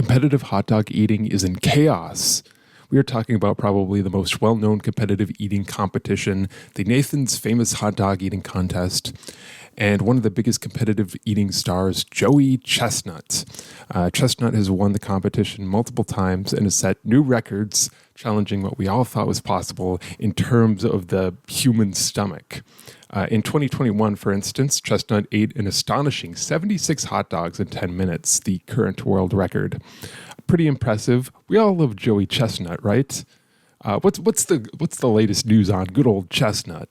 competitive hot dog eating is in chaos. We are talking about probably the most well-known competitive eating competition, the Nathan's Famous Hot Dog Eating Contest, and one of the biggest competitive eating stars, Joey Chestnut. Chestnut has won the competition multiple times and has set new records, challenging what we all thought was possible in terms of the human stomach. In 2021, for instance, Chestnut ate an astonishing 76 hot dogs in 10 minutes, the current world record. Pretty impressive. We all love Joey Chestnut, right? What's the latest news on good old Chestnut?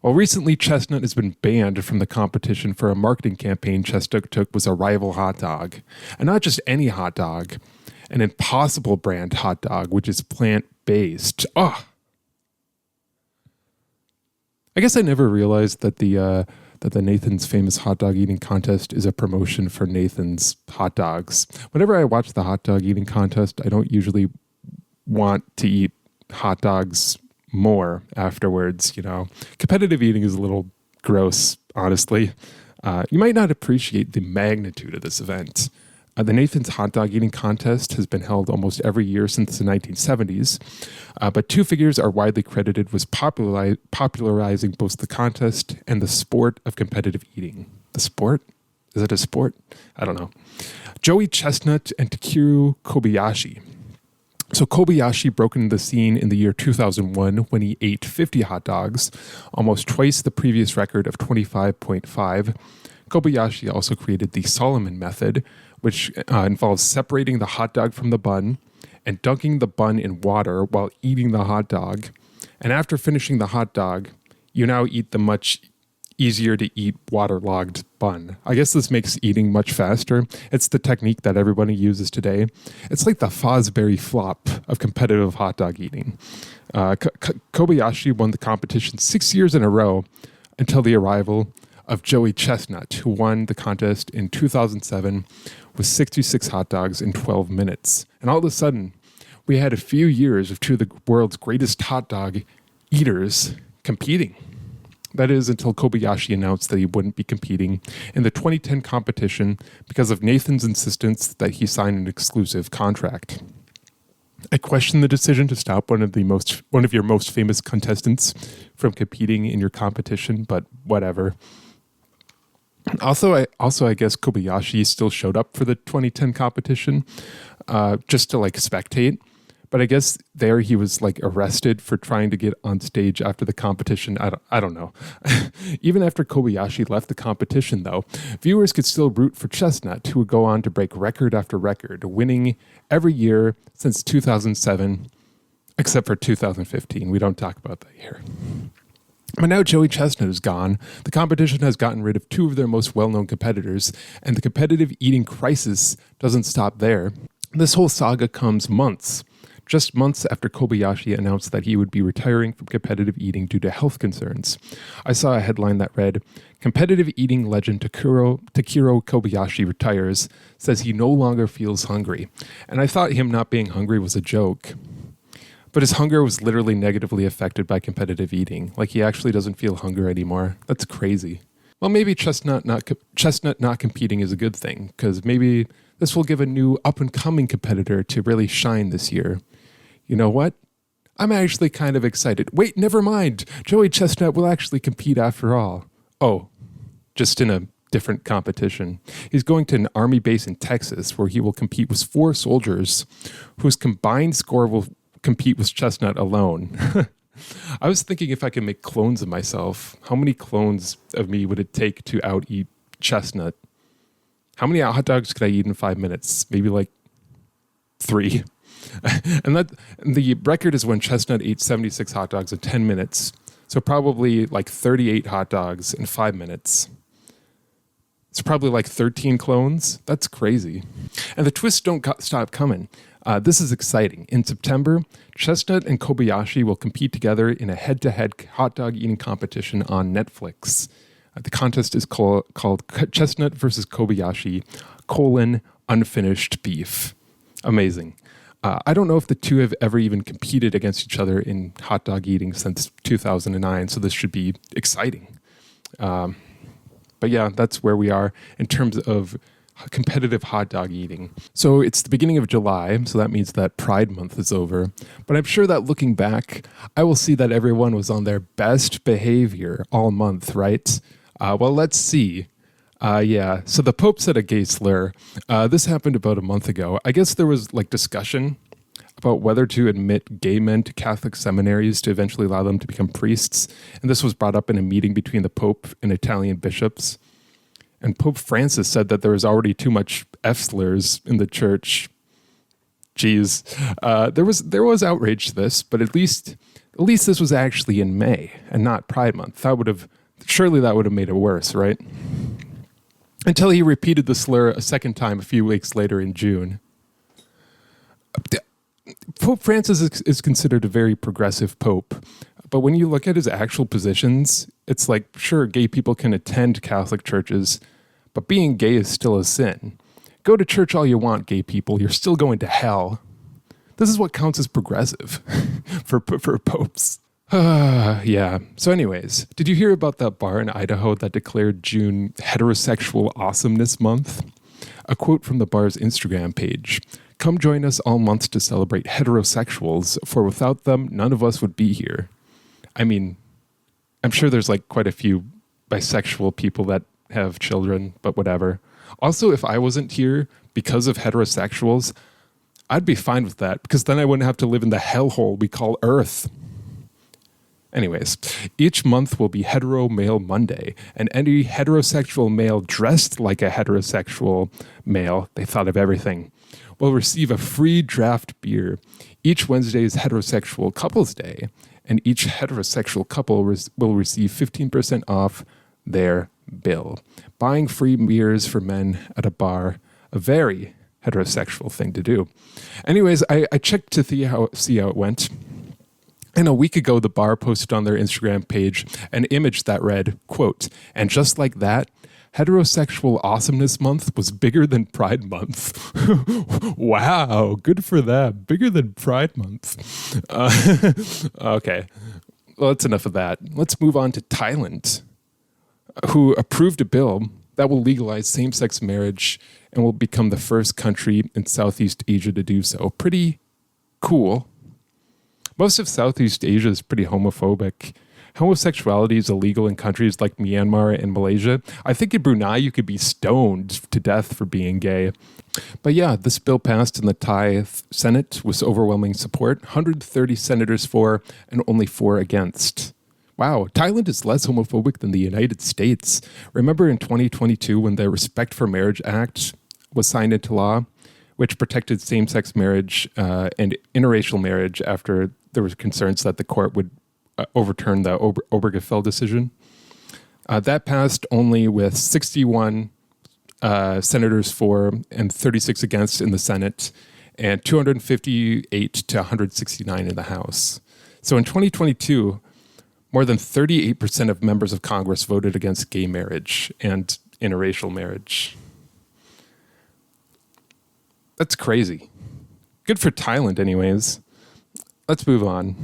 Well, recently, Chestnut has been banned from the competition for a marketing campaign Chestnut took was a rival hot dog. And not just any hot dog, an Impossible brand hot dog, which is plant-based. Oh! I guess I never realized that the Nathan's Famous Hot Dog Eating Contest is a promotion for Nathan's hot dogs. Whenever I watch the hot dog eating contest, I don't usually want to eat hot dogs more afterwards, you know. Competitive eating is a little gross, honestly. You might not appreciate the magnitude of this event. The Nathan's Hot Dog Eating Contest has been held almost every year since the 1970s, but two figures are widely credited with popularizing both the contest and the sport of competitive eating. The sport? Is it a sport? I don't know. Joey Chestnut and Takeru Kobayashi. So Kobayashi broke into the scene in the year 2001 when he ate 50 hot dogs, almost twice the previous record of 25.5. Kobayashi also created the Solomon method, which involves separating the hot dog from the bun and dunking the bun in water while eating the hot dog. And after finishing the hot dog, you now eat the much easier to eat waterlogged bun. I guess this makes eating much faster. It's the technique that everybody uses today. It's like the Fosbury flop of competitive hot dog eating. Kobayashi won the competition 6 years in a row until the arrival of Joey Chestnut, who won the contest in 2007 with 66 hot dogs in 12 minutes. And all of a sudden, we had a few years of two of the world's greatest hot dog eaters competing. That is until Kobayashi announced that he wouldn't be competing in the 2010 competition because of Nathan's insistence that he sign an exclusive contract. I question the decision to stop one of your most famous contestants from competing in your competition, but whatever. Also, I guess Kobayashi still showed up for the 2010 competition, just to spectate. But I guess there he was arrested for trying to get on stage after the competition. I don't know. Even after Kobayashi left the competition, though, viewers could still root for Chestnut, who would go on to break record after record, winning every year since 2007, except for 2015. We don't talk about that year. But now Joey Chestnut is gone. The competition has gotten rid of two of their most well-known competitors, and the competitive eating crisis doesn't stop there. This whole saga comes just months after Kobayashi announced that he would be retiring from competitive eating due to health concerns. I saw a headline that read, "Competitive eating legend Takeru Kobayashi retires, says he no longer feels hungry." And I thought him not being hungry was a joke. But his hunger was literally negatively affected by competitive eating. He actually doesn't feel hunger anymore. That's crazy. Well, maybe Chestnut not competing is a good thing, because maybe this will give a new up-and-coming competitor to really shine this year. You know what? I'm actually kind of excited. Wait, never mind. Joey Chestnut will actually compete after all. Oh, just in a different competition. He's going to an army base in Texas where he will compete with 4 soldiers whose combined score will compete with Chestnut alone. I was thinking if I could make clones of myself, how many clones of me would it take to out-eat Chestnut? How many hot dogs could I eat in 5 minutes? Maybe 3. And the record is when Chestnut ate 76 hot dogs in 10 minutes. So probably 38 hot dogs in 5 minutes. It's probably 13 clones. That's crazy. And the twists don't stop coming. This is exciting. In September, Chestnut and Kobayashi will compete together in a head-to-head hot dog eating competition on Netflix. The contest is called Chestnut versus Kobayashi, unfinished beef. Amazing. I don't know if the two have ever even competed against each other in hot dog eating since 2009, so this should be exciting. But yeah, that's where we are in terms of competitive hot dog eating. So it's the beginning of July, so that means that Pride Month is over. But I'm sure that looking back, I will see that everyone was on their best behavior all month, right? Well, let's see. So the Pope said a gay slur. This happened about a month ago. I guess there was discussion about whether to admit gay men to Catholic seminaries to eventually allow them to become priests. And this was brought up in a meeting between the Pope and Italian bishops. And Pope Francis said that there was already too much F slurs in the church. Jeez. There was outrage to this, but at least this was actually in May and not Pride Month. Surely that would have made it worse, right? Until he repeated the slur a second time a few weeks later in June. Pope Francis is considered a very progressive pope, but when you look at his actual positions, it's like, sure, gay people can attend Catholic churches, but being gay is still a sin. Go to church all you want, gay people. You're still going to hell. This is what counts as progressive for popes. Yeah. So anyways, did you hear about that bar in Idaho that declared June Heterosexual Awesomeness Month? A quote from the bar's Instagram page. "Come join us all month to celebrate heterosexuals, for without them, none of us would be here." I mean, I'm sure there's quite a few bisexual people that have children, but whatever. Also, if I wasn't here because of heterosexuals, I'd be fine with that, because then I wouldn't have to live in the hellhole we call Earth. Anyways, each month will be Hetero Male Monday, and any heterosexual male dressed like a heterosexual male, they thought of everything, will receive a free draft beer. Each Wednesday is Heterosexual Couples Day, and each heterosexual couple will receive 15% off their bill. Buying free beers for men at a bar, a very heterosexual thing to do. Anyways, I checked to see how it went. And a week ago, the bar posted on their Instagram page an image that read, quote, "And just like that, Heterosexual Awesomeness Month was bigger than Pride Month." Wow, good for them. Bigger than Pride Month. Okay, well, that's enough of that. Let's move on to Thailand, who approved a bill that will legalize same-sex marriage and will become the first country in Southeast Asia to do so. Pretty cool. Most of Southeast Asia is pretty homophobic. Homosexuality is illegal in countries like Myanmar and Malaysia. I think in Brunei you could be stoned to death for being gay. But yeah, this bill passed in the Thai Senate with overwhelming support. 130 senators for and only 4 against. Wow, Thailand is less homophobic than the United States. Remember in 2022 when the Respect for Marriage Act was signed into law, which protected same-sex marriage and interracial marriage after there were concerns that the court would overturn the Obergefell decision. That passed only with 61 senators for and 36 against in the Senate, and 258 to 169 in the House. So in 2022, more than 38% of members of Congress voted against gay marriage and interracial marriage. That's crazy. Good for Thailand, anyways. Let's move on.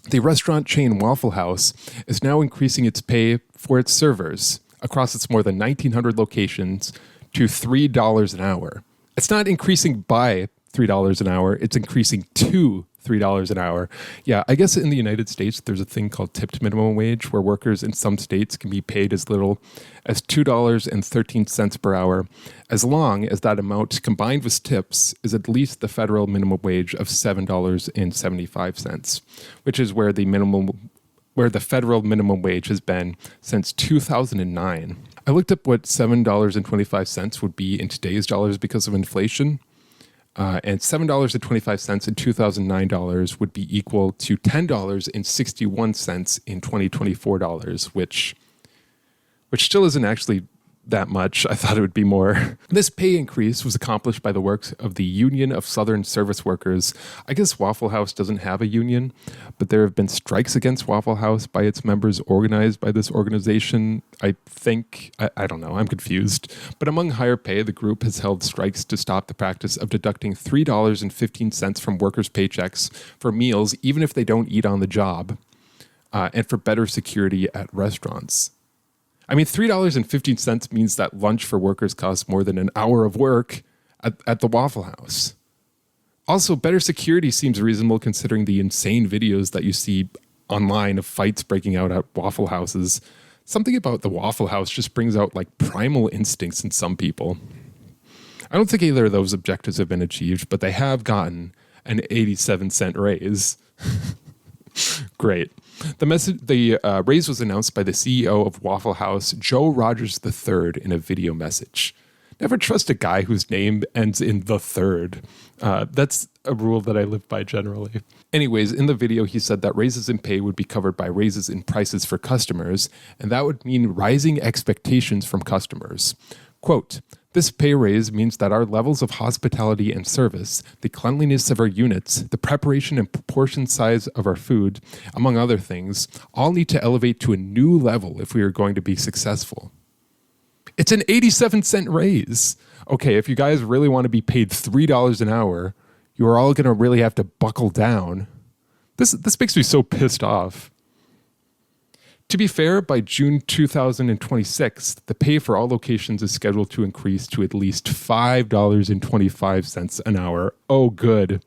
The restaurant chain Waffle House is now increasing its pay for its servers across its more than 1,900 locations to $3 an hour. It's not increasing by $3 an hour. It's increasing to $3 an hour. Yeah, I guess in the United States, there's a thing called tipped minimum wage where workers in some states can be paid as little as $2.13 per hour, as long as that amount combined with tips is at least the federal minimum wage of $7.75, which is where the federal minimum wage has been since 2009. I looked up what $7.25 would be in today's dollars because of inflation. And $7.25 in 2009 dollars would be equal to $10.61 in 2024 dollars, which still isn't actually that much. I thought it would be more. This pay increase was accomplished by the work of the Union of Southern Service Workers. I guess Waffle House doesn't have a union, but there have been strikes against Waffle House by its members organized by this organization. I think, I don't know, I'm confused. But among higher pay, the group has held strikes to stop the practice of deducting $3.15 from workers' paychecks for meals, even if they don't eat on the job, and for better security at restaurants. I mean, $3.15 means that lunch for workers costs more than an hour of work at the Waffle House. Also, better security seems reasonable considering the insane videos that you see online of fights breaking out at Waffle Houses. Something about the Waffle House just brings out like primal instincts in some people. I don't think either of those objectives have been achieved, but they have gotten an 87-cent raise. Great. The raise was announced by the CEO of Waffle House, Joe Rogers III, in a video message. Never trust a guy whose name ends in the third. That's a rule that I live by generally. Anyways, in the video, he said that raises in pay would be covered by raises in prices for customers, and that would mean rising expectations from customers. Quote, "This pay raise means that our levels of hospitality and service, the cleanliness of our units, the preparation and proportion size of our food, among other things, all need to elevate to a new level if we are going to be successful." It's an 87-cent raise. Okay, if you guys really want to be paid $3 an hour, you are all going to really have to buckle down. This makes me so pissed off. To be fair, by June 2026, the pay for all locations is scheduled to increase to at least $5.25 an hour. Oh, good.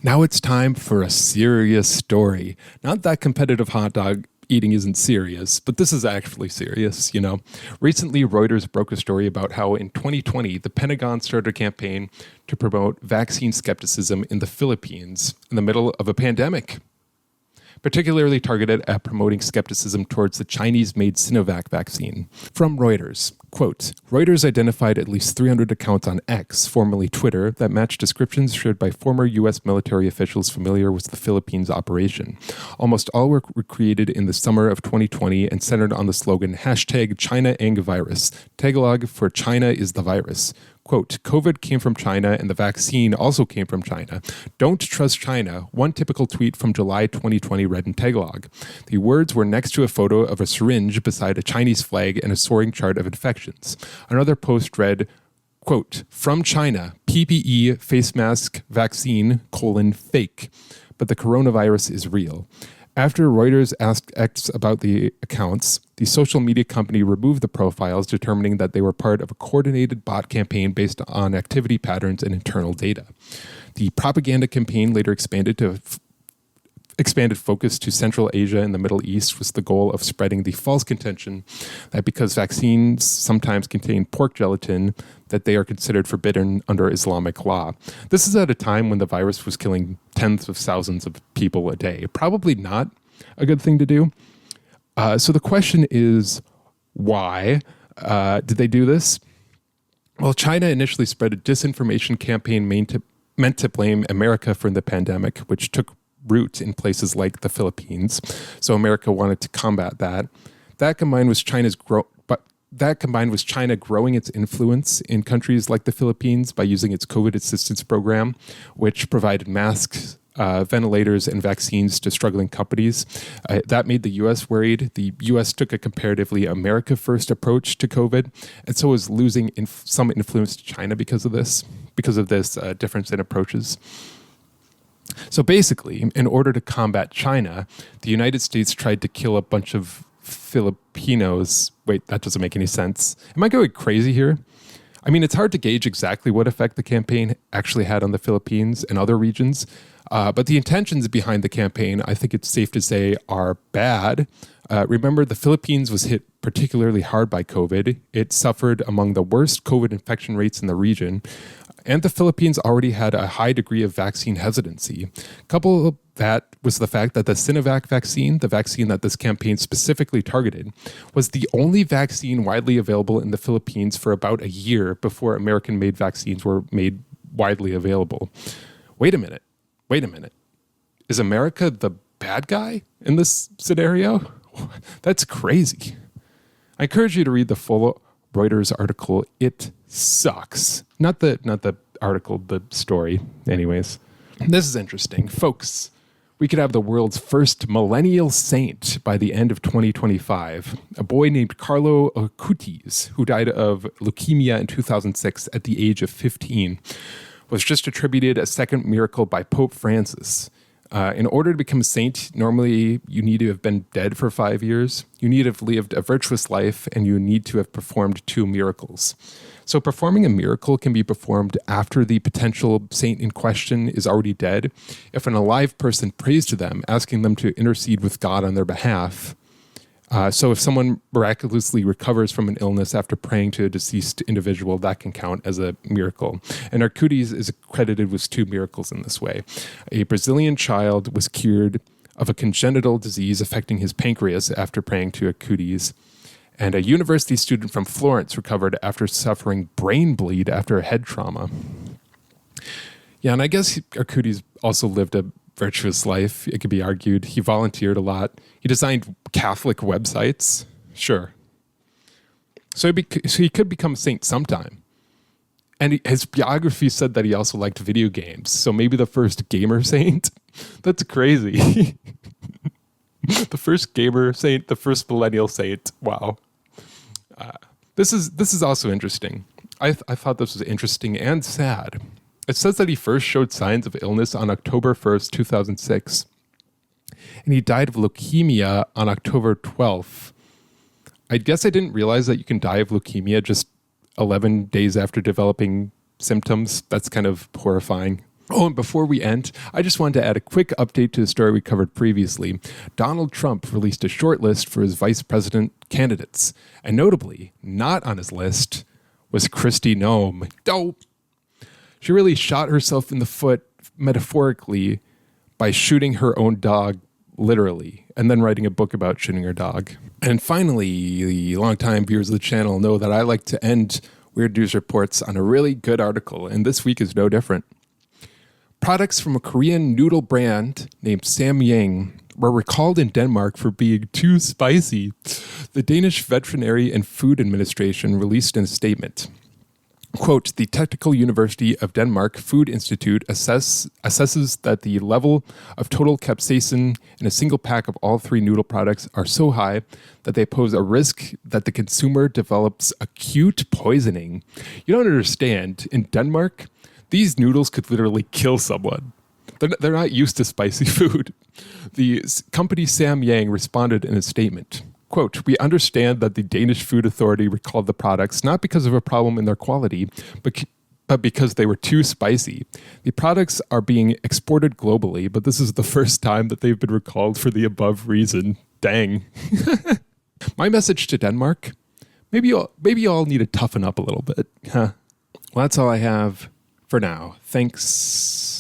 Now it's time for a serious story. Not that competitive hot dog eating isn't serious, but this is actually serious, you know. Recently, Reuters broke a story about how in 2020, the Pentagon started a campaign to promote vaccine skepticism in the Philippines in the middle of a pandemic, particularly targeted at promoting skepticism towards the Chinese-made Sinovac vaccine. From Reuters, quote, "Reuters identified at least 300 accounts on X, formerly Twitter, that matched descriptions shared by former U.S. military officials familiar with the Philippines operation. Almost all were created in the summer of 2020 and centered on the slogan #ChinaAngVirus, Tagalog for China is the virus. Quote, COVID came from China and the vaccine also came from China. Don't trust China," one typical tweet from July 2020 read in Tagalog. The words were next to a photo of a syringe beside a Chinese flag and a soaring chart of infections. Another post read, quote, "From China, PPE, face mask, vaccine, fake. But the coronavirus is real." After Reuters asked X about the accounts, the social media company removed the profiles, determining that they were part of a coordinated bot campaign based on activity patterns and internal data. The propaganda campaign later expanded focus to Central Asia and the Middle East with the goal of spreading the false contention that because vaccines sometimes contain pork gelatin, that they are considered forbidden under Islamic law. This is at a time when the virus was killing tens of thousands of people a day. Probably not a good thing to do. So the question is, why did they do this? Well, China initially spread a disinformation campaign meant to blame America for the pandemic, which took root in places like the Philippines. So America wanted to combat that. That combined with China growing its influence in countries like the Philippines by using its COVID assistance program, which provided masks, ventilators, and vaccines to struggling companies. That made the U.S. worried. The U.S. took a comparatively America-first approach to COVID, and so is losing some influence to China because of this difference in approaches. So basically, in order to combat China, the United States tried to kill a bunch of Filipinos. Wait, that doesn't make any sense. Am I going crazy here? I mean, it's hard to gauge exactly what effect the campaign actually had on the Philippines and other regions, but the intentions behind the campaign, I think it's safe to say, are bad. Remember, the Philippines was hit particularly hard by COVID. It suffered among the worst COVID infection rates in the region. And the Philippines already had a high degree of vaccine hesitancy. Couple of that was the fact that the Sinovac vaccine, the vaccine that this campaign specifically targeted, was the only vaccine widely available in the Philippines for about a year before American-made vaccines were made widely available. Wait a minute. Is America the bad guy in this scenario? That's crazy. I encourage you to read the full Reuters article. It sucks. Not the article, the story. Anyways, this is interesting. Folks, we could have the world's first millennial saint by the end of 2025. A boy named Carlo Acutis, who died of leukemia in 2006 at the age of 15, was just attributed a second miracle by Pope Francis. In order to become a saint, normally you need to have been dead for 5 years. You need to have lived a virtuous life, and you need to have performed 2 miracles. So performing a miracle can be performed after the potential saint in question is already dead. If an alive person prays to them, asking them to intercede with God on their behalf. So if someone miraculously recovers from an illness after praying to a deceased individual, that can count as a miracle. And Arcudes is credited with 2 miracles in this way. A Brazilian child was cured of a congenital disease affecting his pancreas after praying to Arcudes. And a university student from Florence recovered after suffering brain bleed after a head trauma. Yeah, and I guess Arcudes also lived a virtuous life, it could be argued. He volunteered a lot. He designed Catholic websites. Sure. So he could become a saint sometime. And his biography said that he also liked video games. So maybe the first gamer saint? That's crazy. The first gamer saint, the first millennial saint. Wow. This is also interesting. I thought this was interesting and sad. It says that he first showed signs of illness on October 1st, 2006, and he died of leukemia on October 12th. I guess I didn't realize that you can die of leukemia just 11 days after developing symptoms. That's kind of horrifying. Oh, and before we end, I just wanted to add a quick update to the story we covered previously. Donald Trump released a short list for his vice president candidates, and notably, not on his list was Kristi Noem. Dope! She really shot herself in the foot, metaphorically, by shooting her own dog, literally, and then writing a book about shooting her dog. And finally, the longtime viewers of the channel know that I like to end Weird News Reports on a really good article, and this week is no different. Products from a Korean noodle brand named Samyang were recalled in Denmark for being too spicy. The Danish Veterinary and Food Administration released in a statement. Quote, the Technical University of Denmark Food Institute assesses that the level of total capsaicin in a single pack of all 3 noodle products are so high that they pose a risk that the consumer develops acute poisoning. You don't understand. In Denmark, these noodles could literally kill someone. They're not used to spicy food. The company Samyang responded in a statement. Quote, we understand that the Danish Food Authority recalled the products not because of a problem in their quality, but because they were too spicy. The products are being exported globally, but this is the first time that they've been recalled for the above reason. Dang. My message to Denmark, maybe you all need to toughen up a little bit. Huh? Well, that's all I have for now. Thanks.